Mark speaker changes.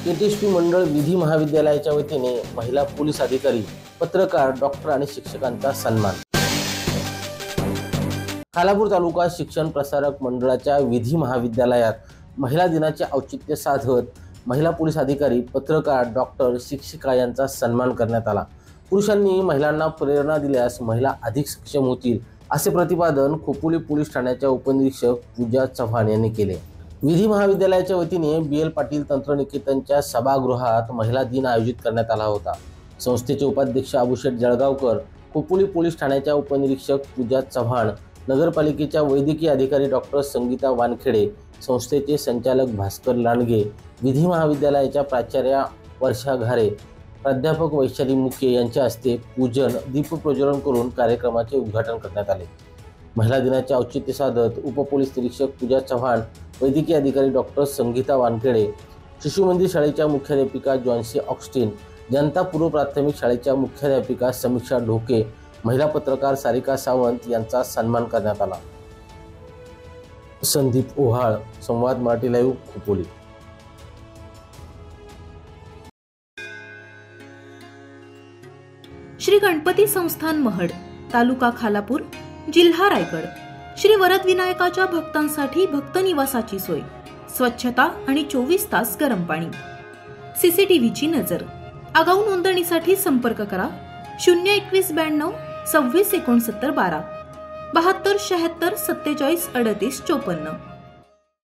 Speaker 1: केटीएसपी मंडळ विधी महाविद्यालयाच्या वतीने महिला पोलीस अधिकारी, पत्रकार, डॉक्टर आणि शिक्षकांचा सन्मान। खालापूर तालुका शिक्षण प्रसारक मंडळाच्या विधी महाविद्यालयात महिला दिनाचे औचित्य साधत महिला पोलीस अधिकारी, पत्रकार, डॉक्टर, शिक्षिका यांचा सन्मान करण्यात आला। पुरुषांनी महिलांना प्रेरणा दिल्यास महिला अधिक सक्षम होतील असे प्रतिपादन खोपोली पोलीस ठाण्याच्या उपनिरीक्षक पूजा चव्हाण यांनी केले। विधी महाविद्यालयाच्या वतीने BL पाटील तंत्रनिकेतनच्या सभागृहात महिला दिन आयोजित करण्यात आला होता। संस्थेचे उपाध्यक्ष अबुशेठ जळगावकर, खोपोली पोलीस ठाण्याच्या उपनिरीक्षक पूजा चव्हाण, नगरपालिकेच्या वैद्यकीय अधिकारी डॉक्टर संगीता वानखेडे, संस्थेचे संचालक भास्कर लांडगे, विधी महाविद्यालयाच्या प्राचार्या वर्षा घारे, प्राध्यापक वैशाली मुके यांच्या हस्ते पूजन, दीपप्रज्वलन करून कार्यक्रमाचे उद्घाटन करण्यात आले। महिला दिनाचे औचित्य साधत उपपोलीस निरीक्षक पूजा चव्हाण, वैद्यकीय अधिकारी डॉक्टर संगीता वानखेडे, शिशु मंदिर शाळेच्या मुख्याध्यापिका जॉन्सी ऑक्स्टिन, जनता पूर्व प्राथमिक शाळेच्या मुख्याध्यापिका समीक्षा ढोके, महिला पत्रकार सारिका सावंत यांचा सन्मान करण्यात आला। संदीप ओहाळ, संवाद मराठी लाईव्ह, खोपोली।
Speaker 2: श्री गणपती संस्थान महड, तालुका खालापूर, जिल्हा रायगड। श्री वरद विनायकाच्या भक्तांसाठी भक्त निवासाची सोय, स्वच्छता आणि 24 तास गरम पाणी, CCTVची नजर। आगाऊ नोंदणीसाठी संपर्क करा 02192 26 69 12 72 76 47 38 54।